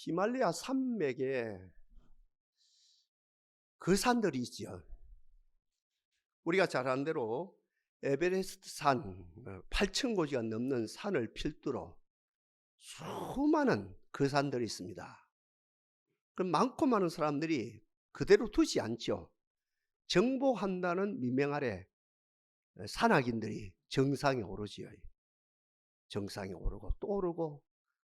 히말라야 산맥에 그 산들이 있죠. 우리가 잘 아는 대로 에베레스트 산 8,000고지가 넘는 산을 필두로 수많은 그 산들이 있습니다. 그럼 많고 많은 사람들이 그대로 두지 않죠. 정복한다는 미명 아래 산악인들이 정상에 오르지요. 정상에 오르고 또 오르고,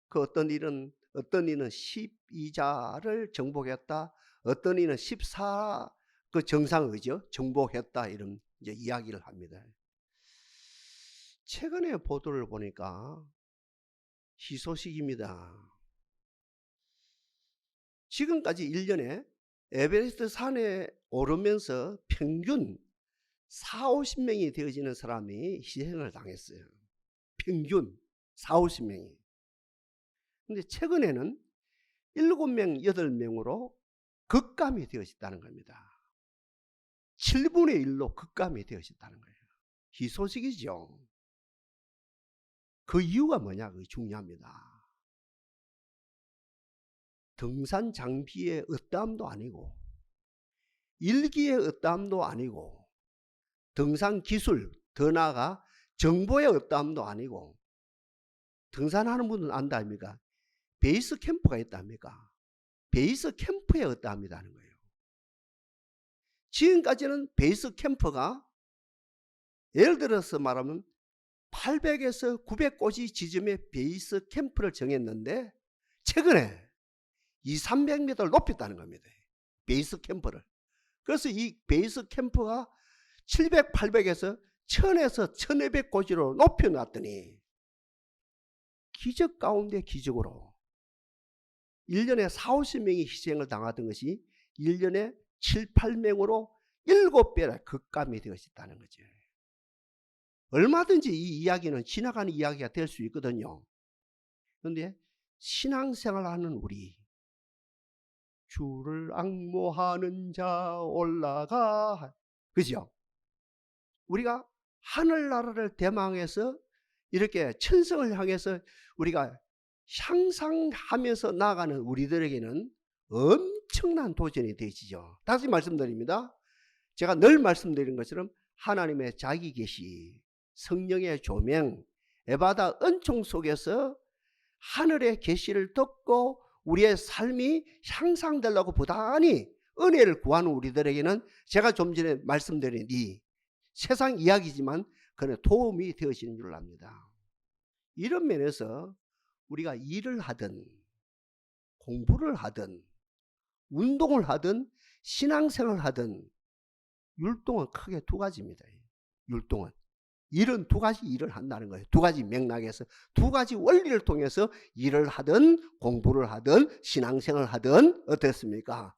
그 어떤 이는 12자를 정복했다, 어떤 이는 14 그 정상의죠 정복했다, 이런 이제 이야기를 합니다. 최근에 보도를 보니까 희소식입니다. 지금까지 1년에 에베레스트 산에 오르면서 평균 40-50명이 되어지는 사람이 희생을 당했어요. 평균 40-50명이. 근데 최근에는 7명, 8명으로 급감이 되어졌다는 겁니다. 7분의 1로 급감이 되어졌다는 거예요. 희소식이죠. 그 이유가 뭐냐, 그게 중요합니다. 등산 장비의 어떠함도 아니고, 일기의 어떠함도 아니고, 등산 기술, 더 나아가 정보의 어떠함도 아니고, 등산하는 분은 안다 아닙니까? 베이스 캠프가 있다 아닙니까? 베이스 캠프의 어떠함이라는 거예요. 지금까지는 베이스 캠프가 예를 들어서 말하면 800에서 900고지 지점의 베이스 캠프를 정했는데 최근에 200-300m를 높였다는 겁니다. 베이스 캠프를. 그래서 이 베이스 캠프가 700, 800에서 1000에서 1200고지로 높여놨더니 기적 가운데 기적으로 1년에 40-50명이 희생을 당하던 것이 1년에 7-8명으로 7배나 급감이 되었다는 거죠. 얼마든지 이 이야기는 지나가는 이야기가 될 수 있거든요. 그런데 신앙생활하는 우리, 주를 앙모하는 자 올라가, 그죠? 우리가 하늘나라를 대망해서 이렇게 천성을 향해서 우리가 향상하면서 나아가는 우리들에게는 엄청난 도전이 되시죠. 다시 말씀드립니다. 제가 늘 말씀드린 것처럼 하나님의 자기 계시, 성령의 조명, 에바다 은총 속에서 하늘의 계시를 듣고 우리의 삶이 향상되려고 부단히 은혜를 구하는 우리들에게는 제가 좀 전에 말씀드린 이 세상 이야기지만 그런 도움이 되어지는 줄 압니다. 이런 면에서 우리가 일을 하든 공부를 하든 운동을 하든 신앙생활을 하든 율동은 크게 두 가지입니다. 율동은 일은 두 가지 일을 한다는 거예요. 두 가지 맥락에서 두 가지 원리를 통해서 일을 하든 공부를 하든 신앙생활을 하든 어떻습니까?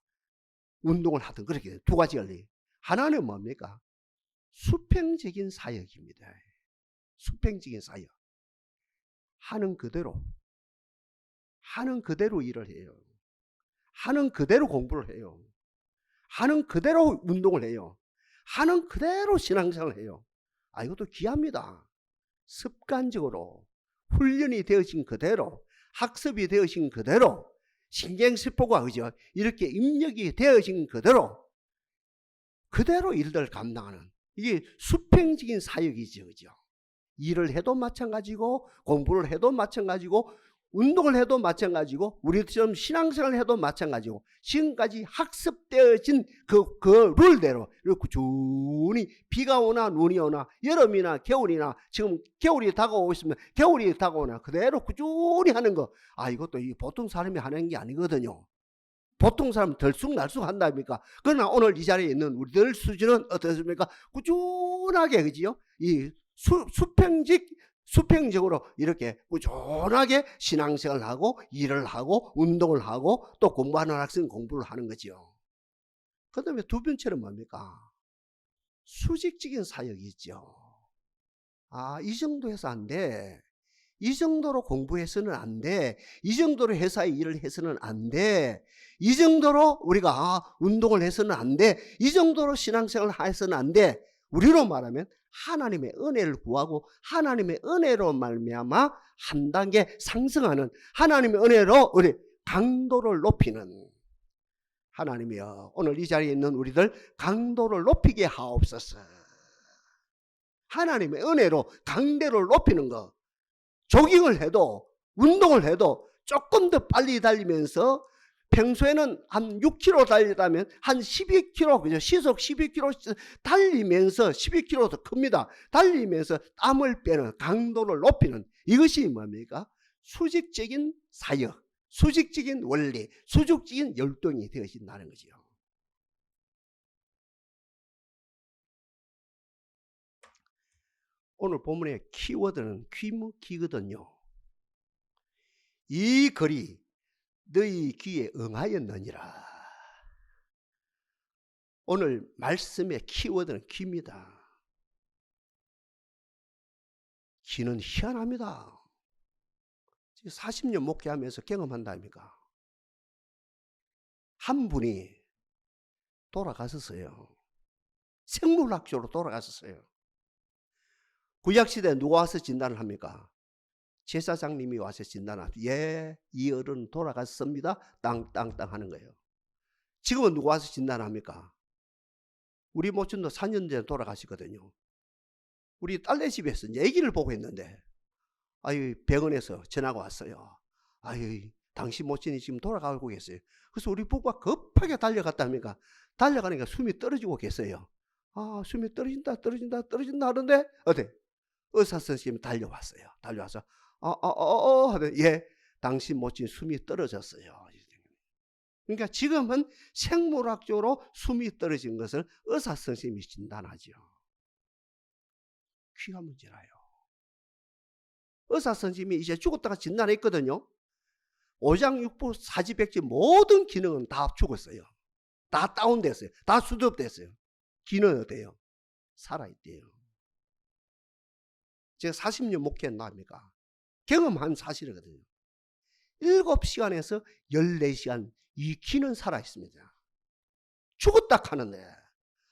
운동을 하든 그렇게 두 가지 원리. 하나는 뭡니까? 수평적인 사역입니다. 수평적인 사역. 하는 그대로 일을 해요. 하는 그대로 공부를 해요. 하는 그대로 운동을 해요. 하는 그대로 신앙생활을 해요. 이것도 귀합니다. 습관적으로 훈련이 되어진 그대로, 학습이 되어진 그대로, 신경세포가 그죠? 이렇게 입력이 되어진 그대로 일들을 감당하는, 이게 수평적인 사역이죠, 그죠? 일을 해도 마찬가지고 공부를 해도 마찬가지고 운동을 해도 마찬가지고 우리처럼 신앙생활을 해도 마찬가지고 지금까지 학습되어진 그 룰대로 이렇게 꾸준히 비가 오나 눈이 오나 여름이나 겨울이나 지금 겨울이 다가오고 있으면 겨울이 다가오나 그대로 꾸준히 하는 거, 이것도 보통 사람이 하는 게 아니거든요. 보통 사람은 들쑥날쑥 한다니까. 그러나 오늘 이 자리에 있는 우리들 수준은 어떻습니까? 꾸준하게, 그지요? 이 수평적으로 이렇게 꾸준하게 신앙생활을 하고 일을 하고 운동을 하고 또 공부하는 학생 공부를 하는 거죠. 그 다음에 두 번째는 뭡니까? 수직적인 사역이 있죠. 이 정도 해서 안 돼. 이 정도로 공부해서는 안 돼. 이 정도로 회사에 일을 해서는 안 돼. 이 정도로 우리가 운동을 해서는 안 돼. 이 정도로 신앙생활을 해서는 안 돼. 우리로 말하면 하나님의 은혜를 구하고 하나님의 은혜로 말미암아 한 단계 상승하는, 하나님의 은혜로 우리 강도를 높이는 하나님이여, 오늘 이 자리에 있는 우리들 강도를 높이게 하옵소서. 하나님의 은혜로 강도를 높이는 거, 조깅을 해도 운동을 해도 조금 더 빨리 달리면서 평소에는 한 6km 달리다면 한 12km, 그죠? 시속 12km 달리면서 12km 더 큽니다. 달리면서 땀을 빼는, 강도를 높이는, 이것이 뭡니까? 수직적인 사역, 수직적인 원리, 수직적인 열동이 되어진다는 거죠. 오늘 본문의 키워드는 귀무기거든요. 이 글이 너희 귀에 응하였느니라. 오늘 말씀의 키워드는 귀입니다. 귀는 희한합니다. 40년 목회하면서 경험한다니까. 한 분이 돌아가셨어요. 생물학적으로 돌아가셨어요. 구약시대에 누가 와서 진단을 합니까? 제사장님이 와서 진단합니다. 예, 이 어른 돌아갔습니다. 땅땅땅 하는 거예요. 지금은 누가 와서 진단합니까? 우리 모친도 4년 전에 돌아가시거든요. 우리 딸네 집에서 얘기를 보고 있는데, 아유, 병원에서 전화가 왔어요. 아유, 당신 모친이 지금 돌아가고 계세요. 그래서 우리 부부가 급하게 달려갔답니까? 달려가니까 숨이 떨어지고 계세요. 아, 숨이 떨어진다 하는데, 어때? 의사 선생님이 달려왔어요. 달려와서, 하더니, 예, 당신 모친 숨이 떨어졌어요. 그러니까 지금은 생물학적으로 숨이 떨어진 것을 의사 선생님이 진단하죠. 귀가 문제라요. 의사 선생님이 이제 죽었다가 진단했거든요. 오장육부 사지백지 모든 기능은 다 죽었어요. 다 다운됐어요. 다 수습됐어요. 귀는 어때요? 살아있대요. 제가 40년 목회했나 합니까? 경험한 사실이거든요. 7시간에서 14시간 이 귀는 살아있습니다. 죽었다 하는데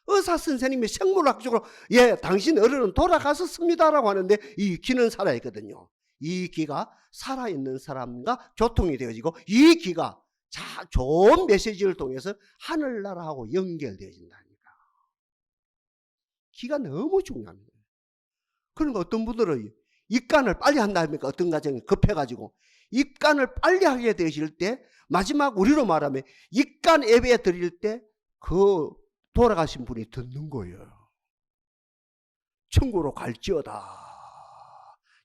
의사 선생님이 생물학적으로 예, 당신 어른은 돌아가셨습니다라고 하는데 이 귀는 살아있거든요. 이 귀가 살아있는 사람과 교통이 되어지고 이 귀가 좋은 메시지를 통해서 하늘나라하고 연결되어진다니까. 귀가 너무 중요합니다. 그러니까 어떤 분들은 입간을 빨리 한다니까. 어떤 가정이 급해가지고 입간을 빨리 하게 되실 때 마지막 우리로 말하면 입간 예배 드릴 때 그 돌아가신 분이 듣는 거예요. 천국으로 갈지어다.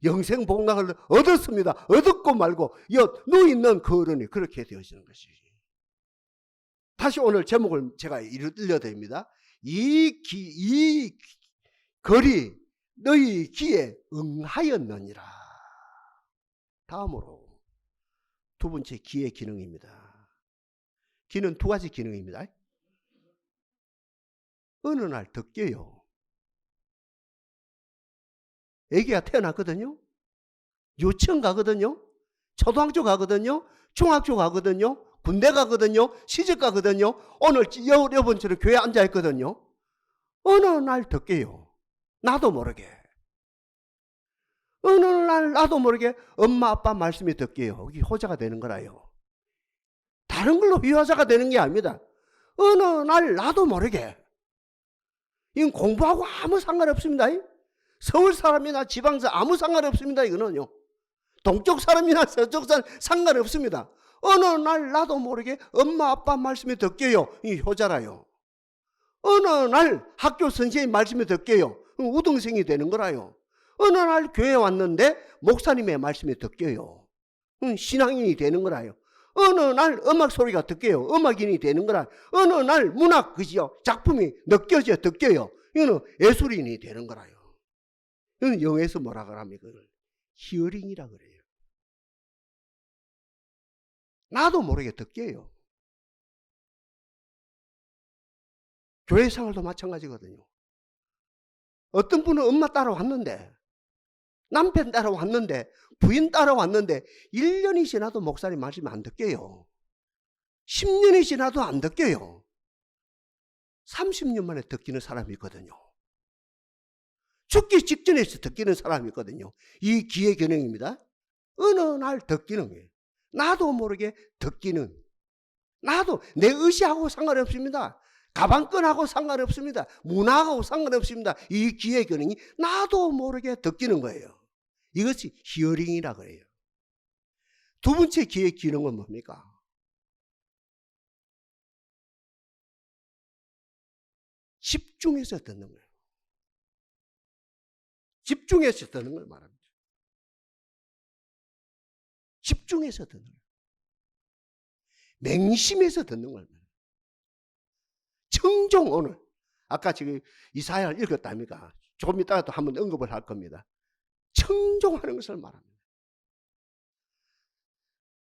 영생 복락을 얻었습니다. 얻었고 말고 누워있는 그 어른이 그렇게 되어지는 것이지. 다시 오늘 제목을 제가 읽어드립니다. 이 글이 너희 귀에 응하였느니라. 다음으로 두 번째 귀의 기능입니다. 귀는 두 가지 기능입니다. 어느 날 듣게요. 애기가 태어났거든요. 유치원 가거든요. 초등학교 가거든요. 중학교 가거든요. 군대 가거든요. 시집 가거든요. 오늘 여러분처럼 교회에 앉아있거든요. 어느 날 듣게요. 나도 모르게. 어느 날 나도 모르게 엄마 아빠 말씀이 듣게요. 이게 효자가 되는 거라요. 다른 걸로 효자가 되는 게 아닙니다. 어느 날 나도 모르게. 이건 공부하고 아무 상관없습니다. 서울 사람이나 지방사 아무 상관없습니다. 이거는요. 동쪽 사람이나 서쪽 사람 상관없습니다. 어느 날 나도 모르게 엄마 아빠 말씀이 듣게요. 이 효자라요. 어느 날 학교 선생님 말씀이 듣게요. 우등생이 되는 거라요. 어느 날 교회에 왔는데 목사님의 말씀이 듣게요. 신앙인이 되는 거라요. 어느 날 음악 소리가 듣게요. 음악인이 되는 거라. 어느 날 문학 그지요. 작품이 느껴져 듣게요. 이거는 예술인이 되는 거라요. 이건 영어에서 뭐라 그럽니까? 히어링이라 그래요. 나도 모르게 듣게요. 교회 생활도 마찬가지거든요. 어떤 분은 엄마 따라왔는데, 남편 따라왔는데, 부인 따라왔는데 1년이 지나도 목사님 말씀 안 듣게요. 10년이 지나도 안 듣게요. 30년 만에 듣기는 사람이 있거든요. 죽기 직전에 듣기는 사람이 있거든요. 이 귀의 기능입니다. 어느 날 듣기는 거예요. 나도 모르게 듣기는, 나도 내 의지하고 상관없습니다. 가방끈하고 상관없습니다. 문화하고 상관없습니다. 이 귀의 기능이 나도 모르게 듣기는 거예요. 이것이 히어링이라 그래요. 두 번째 귀의 기능은 뭡니까? 집중해서 듣는 거예요. 집중해서 듣는 걸 말합니다. 집중해서 듣는 거예요. 맹심해서 듣는 걸 말합니다. 청종 오늘 아까 지금 이사야를 읽었답니까? 조금 이따가 또 한번 언급을 할 겁니다. 청종하는 것을 말합니다.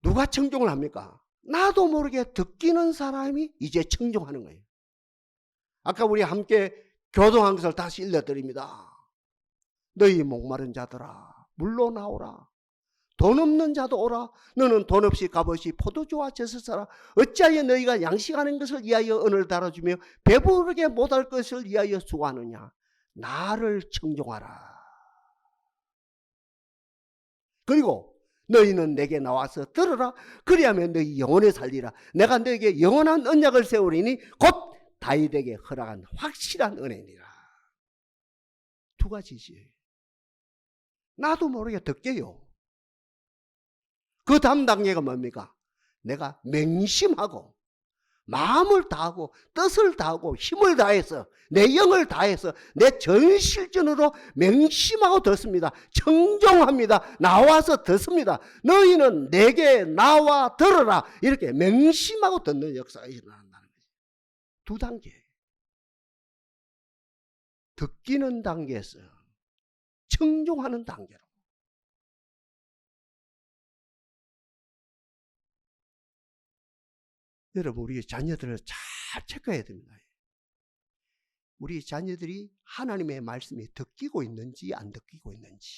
누가 청종을 합니까? 나도 모르게 듣기는 사람이 이제 청종하는 거예요. 아까 우리 함께 교동한 것을 다시 읽어드립니다. 너희 목마른 자들아 물로 나오라. 돈 없는 자도 오라. 너는 돈 없이 값없이 포도주와 젖을 사라. 어찌하여 너희가 양식하는 것을 위하여 은을 달아주며 배부르게 못할 것을 위하여 수고하느냐. 나를 청종하라. 그리고 너희는 내게 나와서 들으라. 그리하면 너희 영원에 살리라. 내가 너에게 영원한 언약을 세우리니 곧 다윗에게 허락한 확실한 은혜니라. 두 가지지. 나도 모르게 듣게요. 그 다음 단계가 뭡니까? 내가 맹심하고 마음을 다하고 뜻을 다하고 힘을 다해서 내 영을 다해서 내 전실전으로 맹심하고 듣습니다. 청종합니다. 나와서 듣습니다. 너희는 내게 나와 들으라. 이렇게 맹심하고 듣는 역사가 일어난다는 거죠. 두 단계. 듣기는 단계에서 청종하는 단계로. 여러분, 우리 자녀들을 잘 체크해야 됩니다. 우리 자녀들이 하나님의 말씀이 듣기고 있는지 안 듣기고 있는지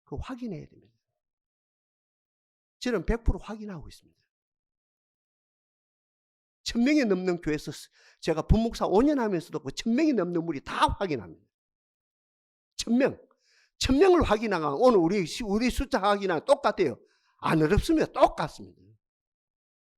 그거 확인해야 됩니다. 저는 100% 확인하고 있습니다. 1000명이 넘는 교회에서 제가 부목사 5년 하면서도 그 1000명이 넘는 분이 다 확인합니다. 1000명. 1000명을 확인하면 오늘 우리 숫자 확인하면 똑같아요. 안 어렵습니다. 똑같습니다.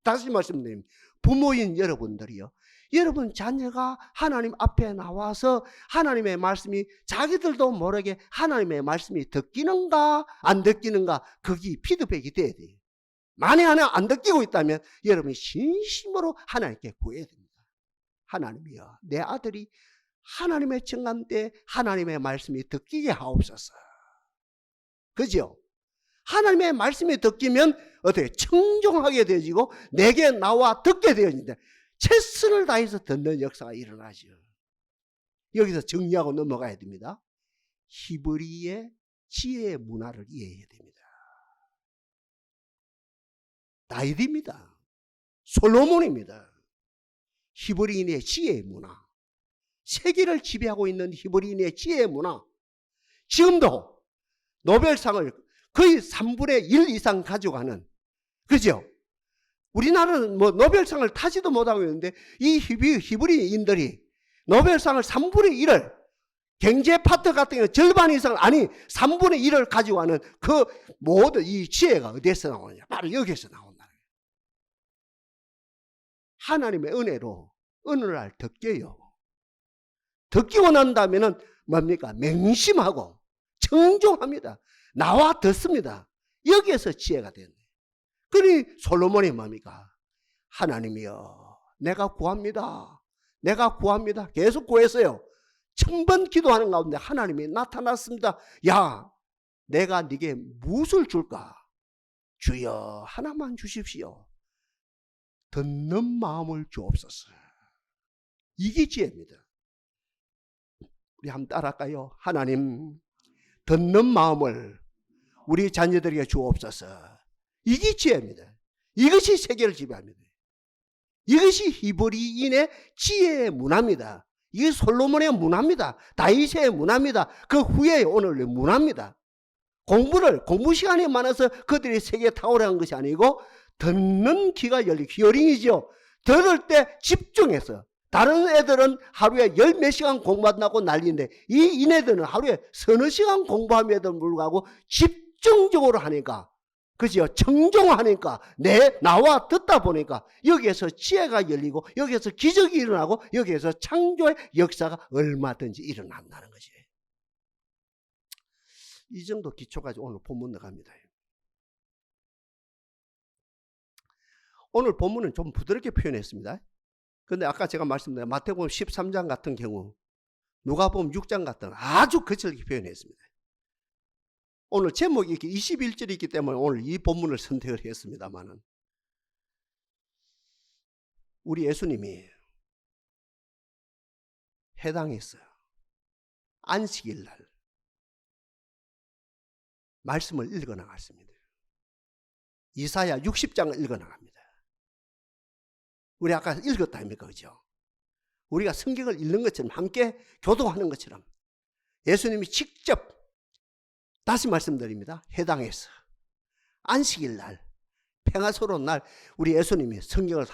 다시 말씀드립니다. 부모인 여러분들이요. 여러분 자녀가 하나님 앞에 나와서 하나님의 말씀이 자기들도 모르게 하나님의 말씀이 듣기는가 안 듣기는가 거기 피드백이 돼야 돼요. 만에 하나 안 듣기고 있다면 여러분이 진심으로 하나님께 구해야 됩니다. 하나님이여, 내 아들이 하나님의 청감 때 하나님의 말씀이 듣기게 하옵소서. 그죠? 하나님의 말씀이 듣기면 어떻게 청종하게 되어지고 내게 나와 듣게 되어진다. 최선을 다해서 듣는 역사가 일어나죠. 여기서 정리하고 넘어가야 됩니다. 히브리의 지혜의 문화를 이해해야 됩니다. 다윗입니다. 솔로몬입니다. 히브리인의 지혜의 문화. 세계를 지배하고 있는 히브리인의 지혜의 문화. 지금도 노벨상을 거의 3분의 1 이상 가져가는, 그죠? 우리나라는 뭐 노벨상을 타지도 못하고 있는데 이 히브리인들이 노벨상을 3분의 1을 경제 파트 같은 경우 절반 이상을, 아니 3분의 1을 가지고 가는 그 모든 이 지혜가 어디에서 나오느냐? 바로 여기에서 나온다는 거예요. 하나님의 은혜로 어느날 듣게요. 듣기고 난다면은 뭡니까? 맹심하고 청종합니다. 나와 듣습니다. 여기에서 지혜가 되는 거예요. 그러니 솔로몬이 뭡니까? 하나님이여, 내가 구합니다. 내가 구합니다. 계속 구했어요. 1000번 기도하는 가운데 하나님이 나타났습니다. 야, 내가 네게 무엇을 줄까? 주여 하나만 주십시오. 듣는 마음을 주옵소서. 이게 지혜입니다. 우리 한번 따라할까요? 하나님, 듣는 마음을 우리 자녀들에게 주옵소서. 이게 지혜입니다. 이것이 세계를 지배합니다. 이것이 히브리인의 지혜의 문화입니다. 이게 솔로몬의 문화입니다. 다윗의 문화입니다. 그 후에 오늘의 문화입니다. 공부 시간이 많아서 그들이 세계에 탁월한 것이 아니고 듣는 귀가 열린 히어링이죠. 들을 때 집중해서. 다른 애들은 하루에 10몇 시간 공부한다고 난리인데 이 이네들은 하루에 서너 시간 공부함에도 불구하고 집중적으로 하니까 그죠? 청종하니까 나와 듣다 보니까 여기에서 지혜가 열리고 여기에서 기적이 일어나고 여기에서 창조의 역사가 얼마든지 일어난다는 것이에요. 이 정도 기초 가지고 오늘 본문 나갑니다. 오늘 본문은 좀 부드럽게 표현했습니다. 근데 아까 제가 말씀드린 마태복음 13장 같은 경우, 누가복음 6장 같은 아주 거칠게 표현했습니다. 오늘 제목이 이렇게 21절이 있기 때문에 오늘 이 본문을 선택을 했습니다만은, 우리 예수님이 해당했어요. 안식일 날 말씀을 읽어 나갔습니다. 이사야 60장을 읽어 나갑니다. 우리 아까 읽었다 아닙니까? 그죠? 우리가 성경을 읽는 것처럼 함께 교도하는 것처럼 예수님이 직접, 다시 말씀드립니다, 해당해서 안식일 날, 평화스러운 날 우리 예수님이 성경을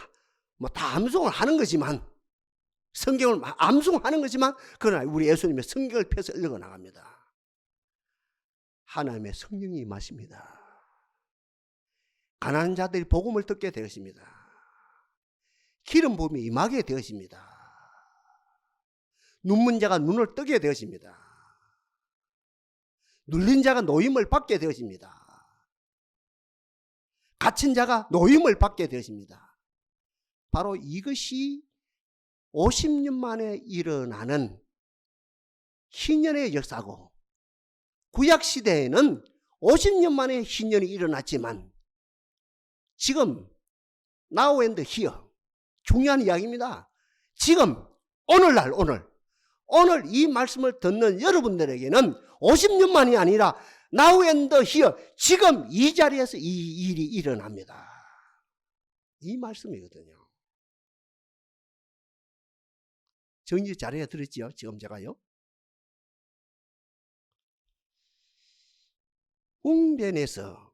다 암송을 하는 거지만, 성경을 암송하는 거지만, 그러나 우리 예수님의 성경을 펴서 읽어 나갑니다. 하나님의 성령이 임하십니다. 가난한 자들이 복음을 듣게 되었습니다. 기름 부음이 임하게 되었습니다. 눈먼 자가 눈을 뜨게 되었습니다. 눌린 자가 노임을 받게 되었습니다. 갇힌 자가 노임을 받게 되었습니다. 바로 이것이 50년 만에 일어나는 희년의 역사고, 구약시대에는 50년 만에 희년이 일어났지만 지금 now and here, 중요한 이야기입니다. 지금 오늘날 오늘 이 말씀을 듣는 여러분들에게는 50년 만이 아니라 now and here, 지금 이 자리에서 이 일이 일어납니다. 이 말씀이거든요. 정리 잘해야 들었지요? 지금 제가요. 웅변에서,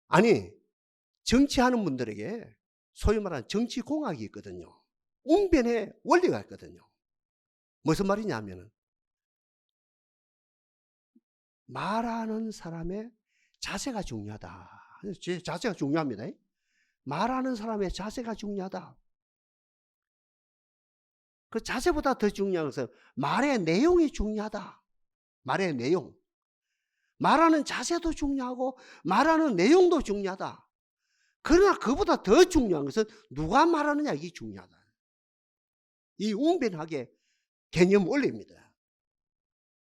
아니, 정치하는 분들에게 소위 말하는 정치공학이 있거든요. 웅변의 원리가 있거든요. 무슨 말이냐면 말하는 사람의 자세가 중요하다. 제 자세가 중요합니다. 말하는 사람의 자세가 중요하다. 그 자세보다 더 중요한 것은 말의 내용이 중요하다. 말의 내용. 말하는 자세도 중요하고 말하는 내용도 중요하다. 그러나 그보다 더 중요한 것은 누가 말하느냐, 이게 중요하다. 이 웅변학의 개념 원리입니다.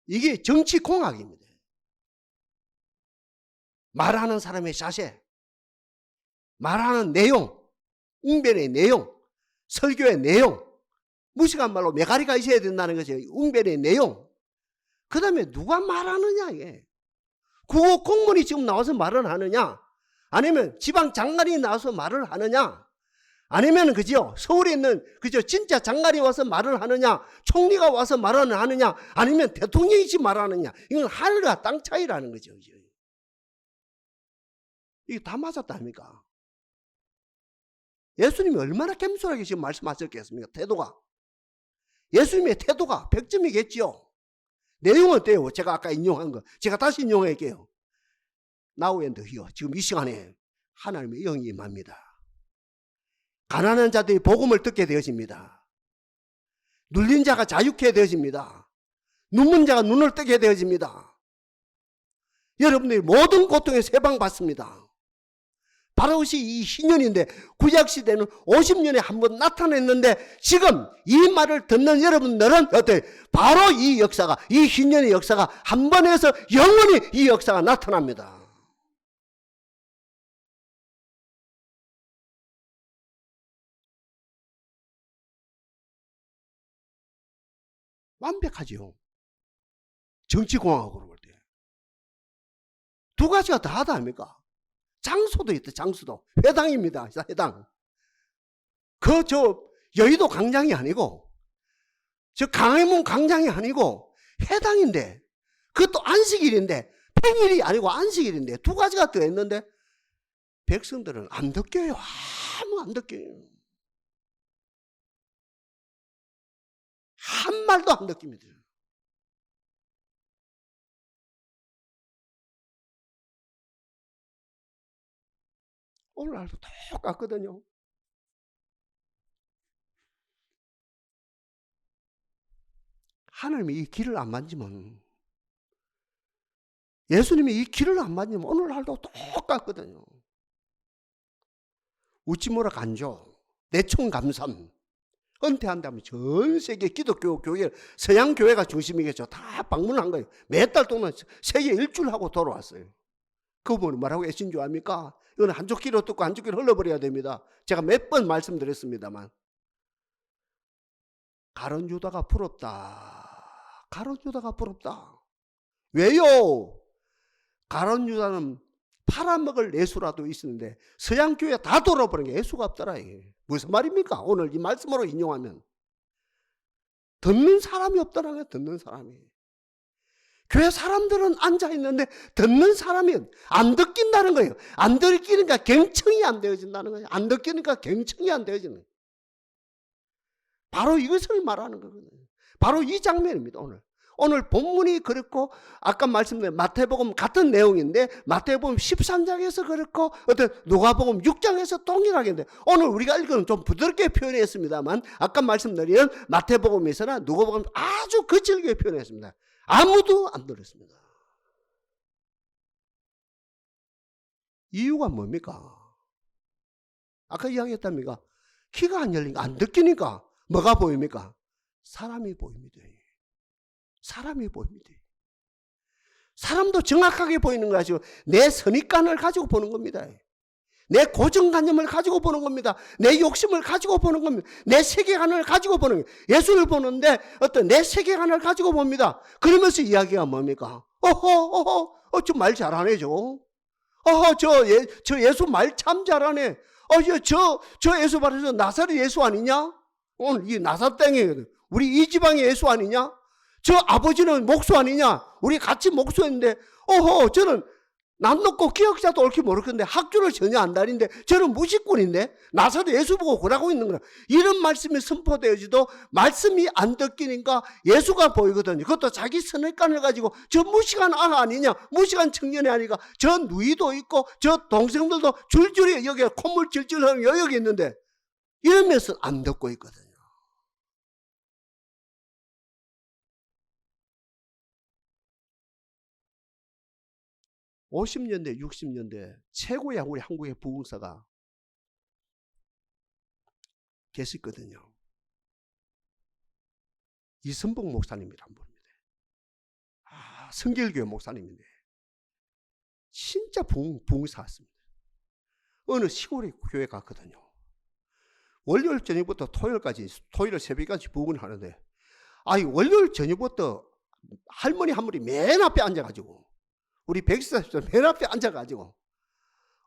이게 정치공학입니다. 말하는 사람의 자세, 말하는 내용, 웅변의 내용, 설교의 내용, 무식한 말로 메가리가 있어야 된다는 것이 웅변의 내용. 그 다음에 누가 말하느냐, 이게. 국어 공무원이 지금 나와서 말을 하느냐, 아니면 지방 장관이 나와서 말을 하느냐, 아니면 그죠, 서울에 있는 그죠 진짜 장관이 와서 말을 하느냐, 총리가 와서 말을 하느냐, 아니면 대통령이 지금 말하느냐, 이건 하늘과 땅 차이라는 거죠. 이게 다 맞았다 아닙니까? 예수님이 얼마나 겸손하게 지금 말씀하셨겠습니까? 태도가, 예수님의 태도가 100점이겠지요. 내용은 어때요? 제가 아까 인용한 거 제가 다시 인용할게요. Now and here, 지금 이 시간에 하나님의 영이 임합니다. 가난한 자들이 복음을 듣게 되어집니다. 눌린 자가 자유케 되어집니다. 눈먼 자가 눈을 뜨게 되어집니다. 여러분들이 모든 고통에서 해방받습니다. 바로 그것이 이 희년인데, 구약시대는 50년에 한 번 나타냈는데 지금 이 말을 듣는 여러분들은 어때요? 바로 이 역사가, 이 희년의 역사가 한 번 해서 영원히 이 역사가 나타납니다. 완벽하죠. 정치공학으로 볼 때. 두 가지가 다 하다 아닙니까? 장소도 있다, 장소도. 회당입니다, 회당. 여의도 광장이 아니고, 강화문 광장이 아니고, 회당인데, 그것도 안식일인데, 평일이 아니고 안식일인데, 두 가지가 더 했는데, 백성들은 안 느껴요. 아무 안 느껴요. 한 말도 안 느낍니다. 오늘날도 똑같거든요. 하나님이 이 길을 안 만지면, 예수님이 이 길을 안 만지면 오늘날도 똑같거든요. 우찌모라 간조, 내총감삼, 은퇴한다면 전 세계 기독교 교회, 서양 교회가 중심이겠죠. 다 방문한 거예요. 몇 달 동안 세계 일주를 하고 돌아왔어요. 그분은 뭐라고 애신 줄 압니까? 이건 한쪽 귀로 듣고 한쪽 귀로 흘러버려야 됩니다. 제가 몇 번 말씀드렸습니다만, 가룟 유다가 부럽다. 가룟 유다가 부럽다. 왜요? 가룟 유다는 팔아먹을 예수라도 있었는데 서양 교회 다 돌아버린 게 예수가 없더라. 이게 무슨 말입니까? 오늘 이 말씀으로 인용하면 듣는 사람이 없더라고요. 듣는 사람이. 교회 사람들은 앉아 있는데 듣는 사람이 안 듣긴다는 거예요. 안 듣기니까 경청이 안 되어진다는 거예요. 안 듣기니까 경청이 안 되어지는 거예요. 바로 이것을 말하는 거거든요. 바로 이 장면입니다. 오늘 본문이 그렇고, 아까 말씀드린 마태복음 같은 내용인데 마태복음 13장에서 그렇고 어떤 누가복음 6장에서 동일하게 했는데, 오늘 우리가 읽은 좀 부드럽게 표현했습니다만 아까 말씀드린 마태복음에서나 누가복음 아주 거칠게 표현했습니다. 아무도 안 들었습니다. 이유가 뭡니까? 아까 이야기했답니까? 귀가 안 열리니까, 안 듣기니까 뭐가 보입니까? 사람이 보입니다. 사람이 보입니다. 사람도 정확하게 보이는 거 가지고 내 선입관을 가지고 보는 겁니다. 내 고정관념을 가지고 보는 겁니다. 내 욕심을 가지고 보는 겁니다. 내 세계관을 가지고 보는 거예요. 예수를 보는데 어떤 내 세계관을 가지고 봅니다. 그러면서 이야기가 뭡니까? 저 말 잘하네, 저. 저 예수 말 참 잘하네. 저 예수 말해서 나사렛 예수 아니냐? 오늘 이 나사 땡이거든. 우리 이 지방의 예수 아니냐? 저 아버지는 목수 아니냐? 우리 같이 목수였는데, 저는 남 놓고 기억자도 옳게 모르겠는데 학교를 전혀 안 다니는데 저는 무식꾼인데 나사렛 예수 보고 그러고 있는 거야. 이런 말씀이 선포되어지도 말씀이 안 듣기니까 예수가 보이거든요. 그것도 자기 선입관을 가지고 저 무식한 아가 아니냐, 무식한 청년이 아니까, 저 누이도 있고 저 동생들도 줄줄이 여기 콧물 질질 흘리는 여기 있는데 이러면서 안 듣고 있거든요. (50년대) (60년대) 최고의 우리 한국의 부흥사가 계셨거든요. 이선복 목사님이란 분입니다. 성결교회 목사님인데 진짜 부흥사였습니다. 어느 시골의 교회 갔거든요. 월요일 저녁부터 토요일까지, 토요일 새벽까지 부흥을 하는데, 월요일 저녁부터 할머니 한 분이 맨 앞에 앉아가지고, 우리 백사십자 맨 앞에 앉아가지고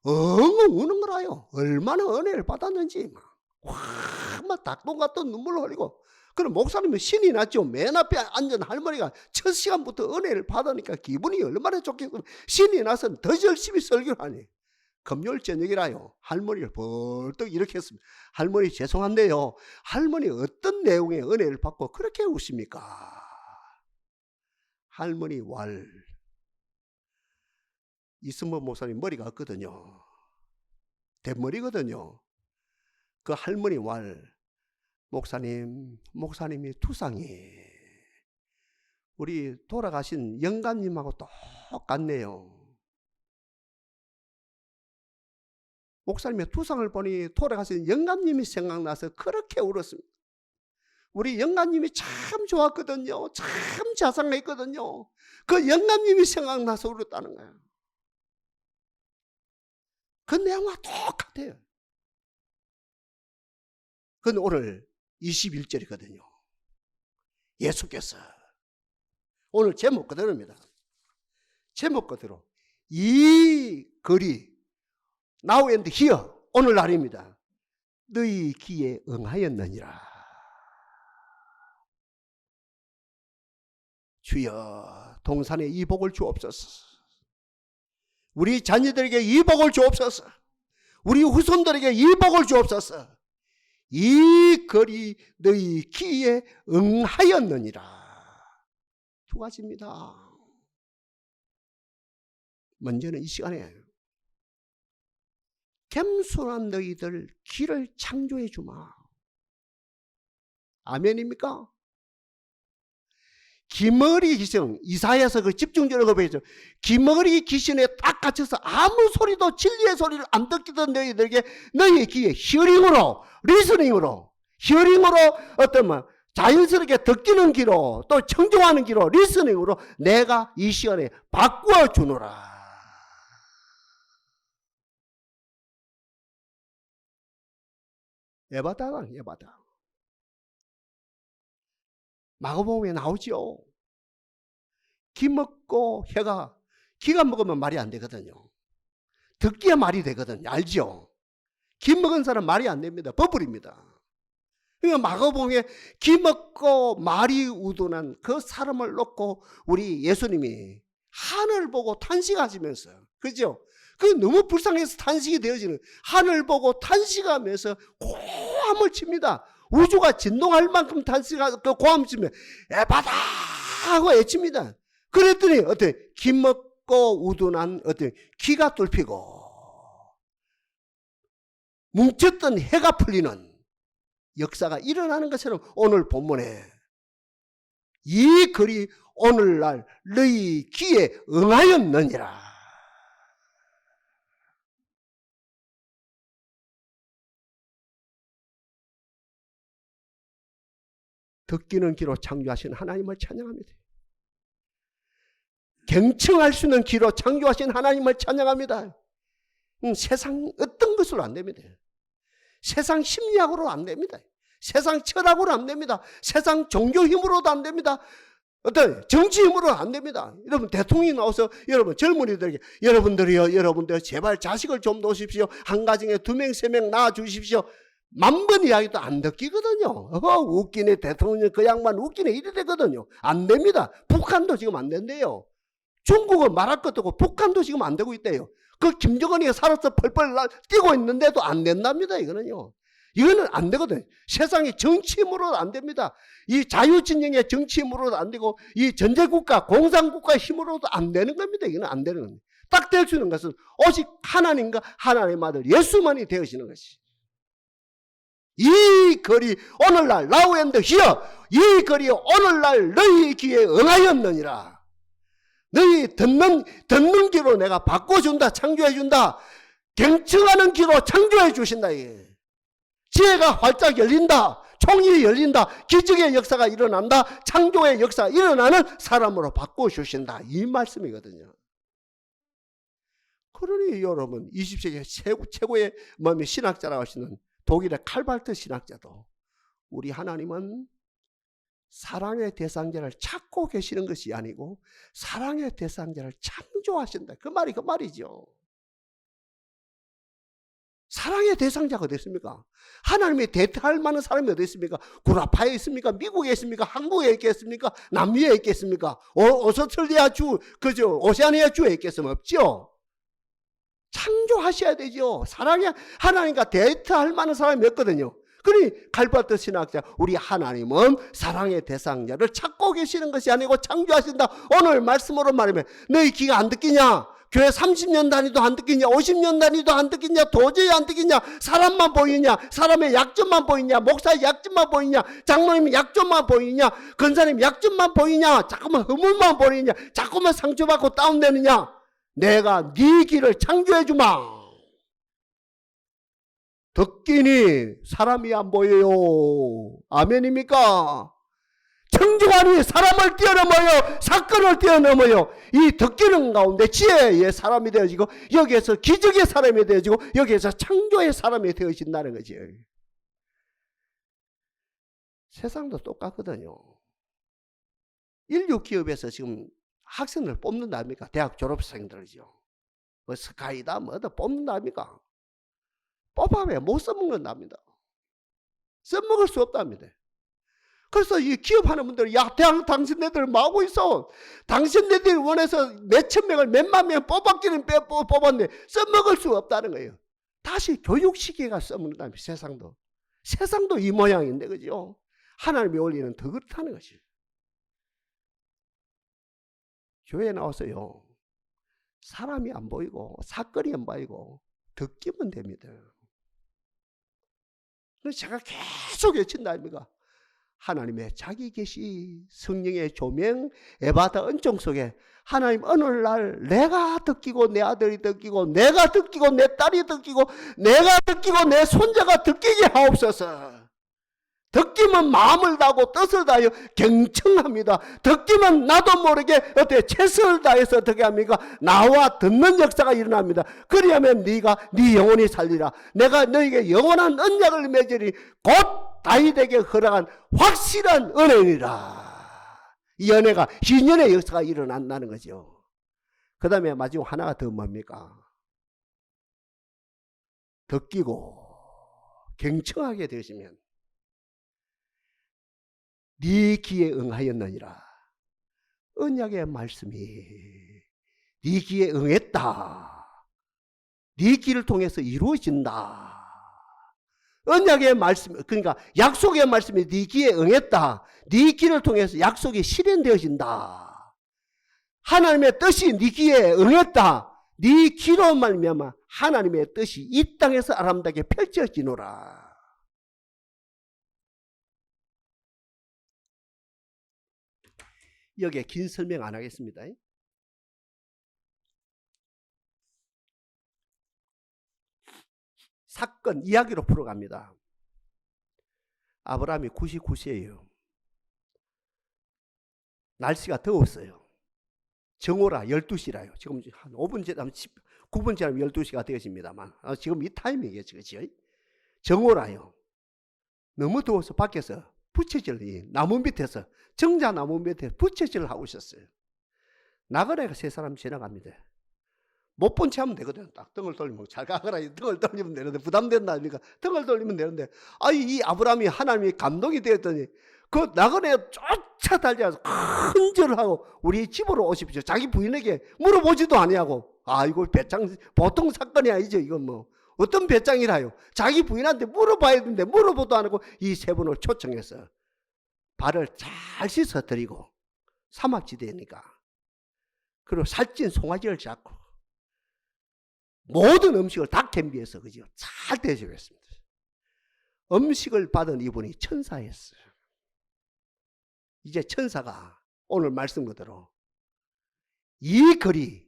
엉엉 우는 거라요. 얼마나 은혜를 받았는지 막 닭똥 같은 눈물을 흘리고. 그럼 목사님은 신이 났죠. 맨 앞에 앉은 할머니가 첫 시간부터 은혜를 받으니까 기분이 얼마나 좋겠어요. 신이 나서 더 열심히 설교를 하니, 금요일 저녁이라요. 할머니를 벌떡 이렇게 했습니다. 할머니 죄송한데요, 할머니 어떤 내용의 은혜를 받고 그렇게 우십니까? 할머니 이승범 목사님 머리가 없거든요. 대머리거든요. 그 할머니 목사님이 투상이 우리 돌아가신 영감님하고 똑같네요. 목사님의 투상을 보니 돌아가신 영감님이 생각나서 그렇게 울었습니다. 우리 영감님이 참 좋았거든요. 참 자상했거든요. 그 영감님이 생각나서 울었다는 거예요. 그 내용과 똑같아요. 그건 오늘 21절이거든요. 예수께서 오늘 제목 그대로입니다. 제목 그대로 이 글이 Now and here, 오늘날입니다. 너희 귀에 응하였느니라. 주여, 동산에 이 복을 주옵소서. 우리 자녀들에게 이 복을 주옵소서. 우리 후손들에게 이 복을 주옵소서. 이 글이 너희 귀에 응하였느니라. 두 가지입니다. 먼저는 이 시간에 겸손한 너희들 길을 창조해 주마. 아멘입니까? 기머리 귀신, 이사야서 그 집중적으로 보여줘. 기머리 귀신에 딱 갇혀서 아무 소리도 진리의 소리를 안 듣기던 너희들에게 너희의 귀에 히어링으로, 리스닝으로, 히어링으로 어떤 뭐 자연스럽게 듣기는 귀로, 또 청중하는 귀로, 리스닝으로 내가 이 시간에 바꾸어 주노라. 에바다랑 에바다. 마가복음에 나오죠. 기 먹고 혀가, 기가 먹으면 말이 안 되거든요. 듣기야 말이 되거든요. 알죠? 기 먹은 사람 말이 안 됩니다. 버블입니다. 그러니까 마가복음에 기 먹고 말이 우둔한 그 사람을 놓고 우리 예수님이 하늘 보고 탄식하시면서, 그죠? 그 너무 불쌍해서 탄식이 되어지는, 하늘 보고 탄식하면서 고함을 칩니다. 우주가 진동할 만큼 탄식하고 그 고함을 치면 에바다 하고 애칩니다. 그랬더니 어때? 기 먹고 우둔한 어때? 귀가 뚫히고 뭉쳤던 해가 풀리는 역사가 일어나는 것처럼 오늘 본문에 이 글이 오늘날 너희 귀에 응하였느니라. 듣기는 귀로 창조하신 하나님을 찬양합니다. 경청할 수 있는 귀로 창조하신 하나님을 찬양합니다. 세상 어떤 것으로 안 됩니다. 세상 심리학으로 안 됩니다. 세상 철학으로 안 됩니다. 세상 종교 힘으로도 안 됩니다. 어떤 정치 힘으로 안 됩니다. 여러분 대통령이 나와서 여러분 젊은이들에게 여러분들 제발 자식을 좀 놓으십시오. 한 가정에 2명 3명 낳아주십시오. 만번 이야기도 안 듣기거든요. 웃기네, 대통령 그 양반 웃기네, 이래 되거든요. 안 됩니다. 북한도 지금 안 된대요. 중국은 말할 것도 없고 북한도 지금 안 되고 있대요. 그 김정은이 살아서 펄펄 뛰고 있는데도 안 된답니다. 이거는요. 이거는 안 되거든요. 세상이 정치 힘으로도 안 됩니다. 이 자유진영의 정치 힘으로도 안 되고 이 전제국가, 공산국가 힘으로도 안 되는 겁니다. 이거는 안 되는 겁니다. 딱 될 수 있는 것은 오직 하나님과 하나님의 아들 예수만이 되어지는 것이. 이 글이 오늘날 now and here, 이 글이 오늘날 너희 귀에 응하였느니라. 너희 듣는 귀로 내가 바꿔준다, 창조해준다. 경청하는 귀로 창조해주신다. 지혜가 활짝 열린다. 총이 열린다. 기적의 역사가 일어난다. 창조의 역사가 일어나는 사람으로 바꿔주신다. 이 말씀이거든요. 그러니 여러분 20세기 최고의 신학자라고 하시는 독일의 칼발트 신학자도 우리 하나님은 사랑의 대상자를 찾고 계시는 것이 아니고 사랑의 대상자를 창조하신다. 그 말이죠. 사랑의 대상자가 어디 있습니까? 하나님의 대타할 만한 사람이 어디 있습니까? 구라파에 있습니까? 미국에 있습니까? 한국에 있겠습니까? 남미에 있겠습니까? 오스트레일리아 주, 그죠? 오세아니아 주에 있겠으면 없죠? 창조하셔야 되죠. 사랑의 하나님과 데이트할 만한 사람이 없거든요. 그러니 칼바트 신학자, 우리 하나님은 사랑의 대상자를 찾고 계시는 것이 아니고 창조하신다. 오늘 말씀으로 말하면 너희 귀가 안 듣기냐? 교회 30년 단위도 안 듣기냐? 50년 단위도 안 듣기냐? 도저히 안 듣기냐? 사람만 보이냐? 사람의 약점만 보이냐? 목사의 약점만 보이냐? 장로님의 약점만 보이냐? 권사님의 약점만 보이냐? 자꾸만 허물만 보이냐? 자꾸만 상처받고 다운되느냐? 내가 네 귀를 창조해 주마. 듣기니 사람이 안 보여요. 아멘입니까? 청중하니 사람을 뛰어넘어요. 사건을 뛰어넘어요. 이 듣기는 가운데 지혜의 사람이 되어지고 여기에서 기적의 사람이 되어지고 여기에서 창조의 사람이 되어진다는 거지. 세상도 똑같거든요. 인류 기업에서 지금 학생들 뽑는다 합니까? 대학 졸업생들이죠. 뭐 스카이다 뭐다 뽑는다 합니까? 뽑아면 못 써먹는답니다. 써먹을 수 없답니다. 그래서 이 기업하는 분들, 야, 당신네들 뭐 하고 있어? 당신네들이 원해서 몇천 명을 몇만 명 뽑았기는 뽑았는데 써먹을 수 없다는 거예요. 다시 교육시키가 써먹는답니다. 세상도 이 모양인데, 그죠? 하나님의 원리는 더 그렇다는 것이에요. 교회에 나와서요, 사람이 안 보이고 사건이 안 보이고 듣기만 됩니다. 그래서 제가 계속 외친다 아닙니까? 하나님의 자기 계시, 성령의 조명, 에바다 은총 속에 하나님 어느 날 내가 듣기고 내 아들이 듣기고 내가 듣기고 내 딸이 듣기고 내가 듣기고 내 손자가 듣기게 하옵소서. 듣기만 마음을 다하고 뜻을 다하여 경청합니다. 듣기만 나도 모르게 어떻게 최선을 다해서 어떻게 합니까? 나와 듣는 역사가 일어납니다. 그리하면 네가 네 영혼이 살리라. 내가 너에게 영원한 언약을 맺으리. 곧 다윗에게 허락한 확실한 은혜니라. 이 은혜가 신년의 역사가 일어난다는 거죠. 그 다음에 마지막 하나가 더 뭡니까? 듣기고 경청하게 되시면 네 귀에 응하였느니라. 언약의 말씀이 네 귀에 응했다. 네 귀를 통해서 이루어진다. 언약의 말씀, 그러니까 약속의 말씀이 네 귀에 응했다. 네 귀를 통해서 약속이 실현되어진다. 하나님의 뜻이 네 귀에 응했다. 네 귀로 말미암아 하나님의 뜻이 이 땅에서 아름답게 펼쳐지노라. 여기에 긴 설명 안 하겠습니다. 사건 이야기로 풀어갑니다. 아브라함이 99세예요. 날씨가 더웠어요. 정오라 12시라요. 지금 한 5분 지나면 9분 지나면 12시가 되어집니다만 지금 이 타이밍이겠죠. 그렇죠? 정오라요. 너무 더워서 밖에서 부채질, 나무 밑에서 정자나무 밑에 부채질을 하고 있었어요. 나그네가 세 사람 지나갑니다. 못 본 채 하면 되거든. 딱 등을 돌리면 잘 가거라. 등을 돌리면 되는데 부담된다 아닙니까? 등을 돌리면 되는데 이 아브라함이 하나님이 감동이 되었더니 그 나그네가 쫓아달려서 큰 절을 하고 우리 집으로 오십시오. 자기 부인에게 물어보지도 아니하고 이거 배짱 보통 사건이 아니죠. 이건 뭐 어떤 배짱이라요. 자기 부인한테 물어봐야 되는데 물어보도 안 하고 이 세 분을 초청해서 발을 잘 씻어 드리고 사막지대니까 그리고 살찐 송아지를 잡고 모든 음식을 다 겸비해서 그죠? 잘 대접했습니다. 음식을 받은 이분이 천사였어요. 이제 천사가 오늘 말씀 그대로 이 글이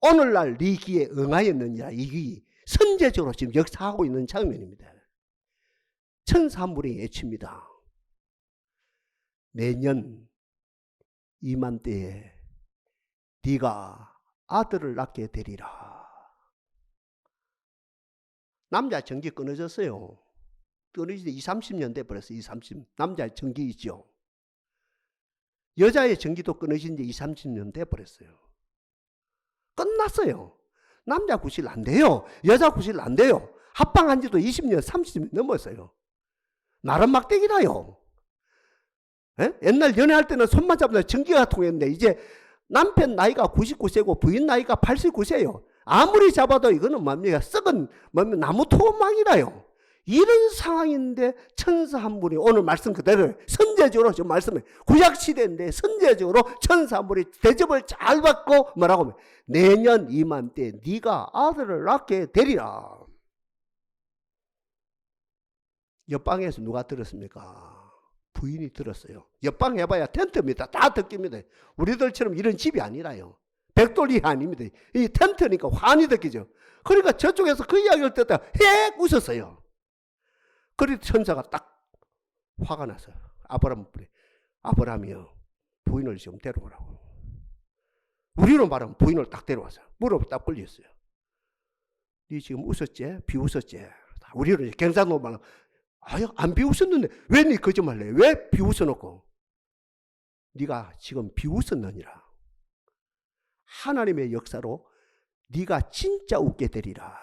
오늘날 네 귀에 응하였느니라. 이 귀 선제적으로 지금 역사하고 있는 장면입니다. 천사 한 분이 외칩니다. 내년 이맘때에 네가 아들을 낳게 되리라. 남자 전기 끊어졌어요. 끊어진 지 20-30년 돼버렸어요. 20-30. 남자의 전기 있죠. 여자의 전기도 끊어진 지 20-30년 돼버렸어요. 끝났어요. 남자 구실 안 돼요. 여자 구실 안 돼요. 합방한 지도 20년, 30년 넘었어요. 나름 막대기라요. 옛날 연애할 때는 손만 잡는 전기가 통했는데 이제 남편 나이가 99세고 부인 나이가 89세예요. 아무리 잡아도 이거는 뭡니까? 썩은 나무 토막이라요. 이런 상황인데 천사 한 분이 오늘 말씀 그대로 선제적으로 지금 말씀해 구약시대인데 선제적으로 천사 한 분이 대접을 잘 받고 뭐라고 하면 내년 이맘때 네가 아들을 낳게 되리라. 옆방에서 누가 들었습니까? 부인이 들었어요. 옆방 해봐야 텐트입니다. 다 듣깁니다. 우리들처럼 이런 집이 아니라요. 백돌이 아닙니다. 이 텐트니까 환히 듣기죠. 그러니까 저쪽에서 그 이야기를 듣다가 헤 웃었어요. 그리고 천사가 딱 화가 났어요. 아브라함이요. 부인을 좀 데려오라고. 우리로 말하면 부인을 딱 데려와서 무릎을 딱 꿇렸어요. 네 지금 웃었지? 비웃었지? 우리로 경상도 말하면 안 비웃었는데 왜 네 거짓말을 해? 왜 비웃어놓고? 네가 지금 비웃었느니라. 하나님의 역사로 네가 진짜 웃게 되리라.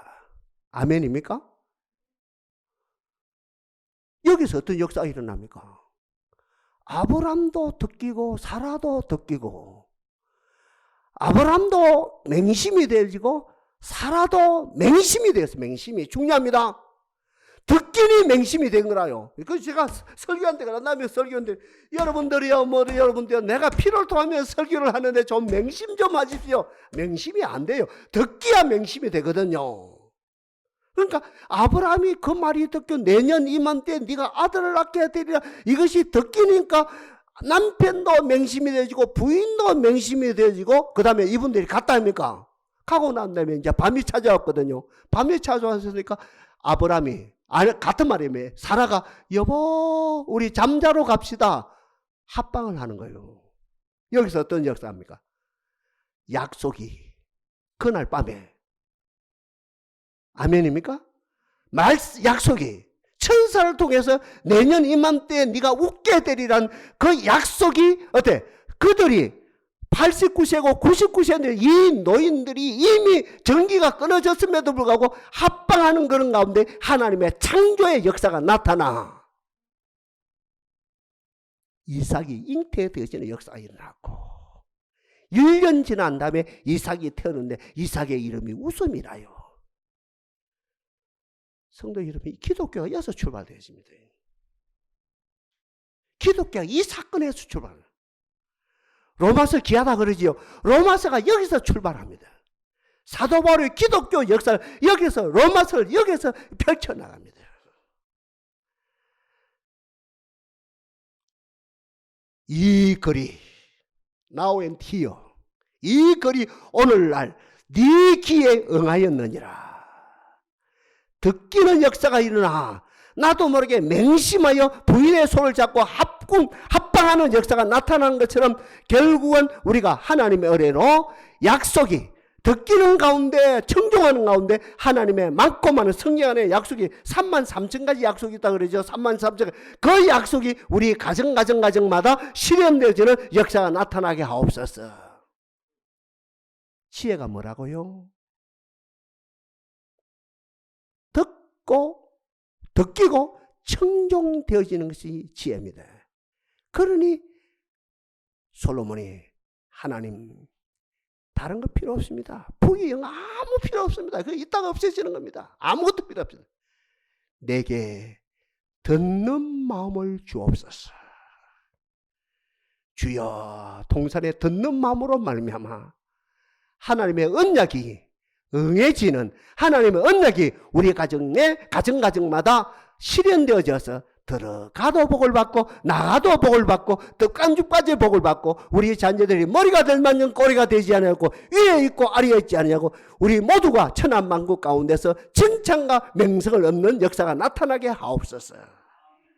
아멘입니까? 여기서 어떤 역사가 일어납니까? 아브람도 듣기고 사라도 듣기고 아브람도 맹심이 되어지고 사라도 맹심이 되었어요. 맹심이 중요합니다. 듣기니 맹심이 된 거라요. 그래서 제가 설교한 데가 만나면 설교한데 여러분들이요, 여러분들 내가 피를 토하며 설교를 하는데 좀 맹심 좀 하십시오. 맹심이 안 돼요. 듣기야 맹심이 되거든요. 그러니까 아브라함이 그 말이 듣고 내년 이맘때 네가 아들을 낳게 되리라, 이것이 듣기니까 남편도 맹심이 되어지고 부인도 맹심이 되어지고, 그 다음에 이분들이 갔다 합니까? 가고 난 다음에 이제 밤이 찾아왔거든요. 밤이 찾아왔으니까 아브라함이, 같은 말이에요. 사라가 여보 우리 잠자러 갑시다, 합방을 하는 거예요. 여기서 어떤 역사입니까? 약속이 그날 밤에, 아멘입니까? 약속이 천사를 통해서 내년 이맘때에 네가 웃게 되리란 그 약속이 어때? 그들이 89세고 99세인데 이 노인들이 이미 전기가 끊어졌음에도 불구하고 합방하는 그런 가운데 하나님의 창조의 역사가 나타나 이삭이 잉태되어지는 역사가 일어났고, 1년 지난 다음에 이삭이 태어났는데 이삭의 이름이 웃음이라요. 성도 여러분, 기독교가 여기서 출발되었습니다. 기독교가 이 사건에서 출발합니다. 로마서 귀하다 그러지요. 로마서가 여기서 출발합니다. 사도 바울의 기독교 역사를 여기서, 로마서를 여기서 펼쳐나갑니다. 이 글이 now and here, 이 글이 오늘날 네 귀에 응하였느니라. 듣기는 역사가 일어나 나도 모르게 맹심하여 부인의 손을 잡고 합방하는 역사가 나타나는 것처럼 결국은 우리가 하나님의 은혜로 약속이 듣기는 가운데, 청종하는 가운데 하나님의 많고 많은 성령 안에 약속이 33,000가지 약속이 있다고 그러죠. 33,000가지. 그 약속이 우리 가정마다 실현되어지는 역사가 나타나게 하옵소서. 지혜가 뭐라고요? 듣기고 청종되어지는 것이 지혜입니다. 그러니 솔로몬이 하나님 다른 거 필요 없습니다. 부귀영 아무 필요 없습니다. 그 이따가 없어지는 겁니다. 아무것도 필요 없습니다. 내게 듣는 마음을 주옵소서. 주여, 동산에 듣는 마음으로 말미암아 하나님의 언약이 응해지는, 하나님의 언약이 우리 가정마다 실현되어져서 들어가도 복을 받고 나가도 복을 받고 떡간죽까지 복을 받고 우리 자녀들이 머리가 될 만큼 꼬리가 되지 않았고 위에 있고 아래에 있지 않냐고 우리 모두가 천한만국 가운데서 칭찬과 명성을 얻는 역사가 나타나게 하옵소서.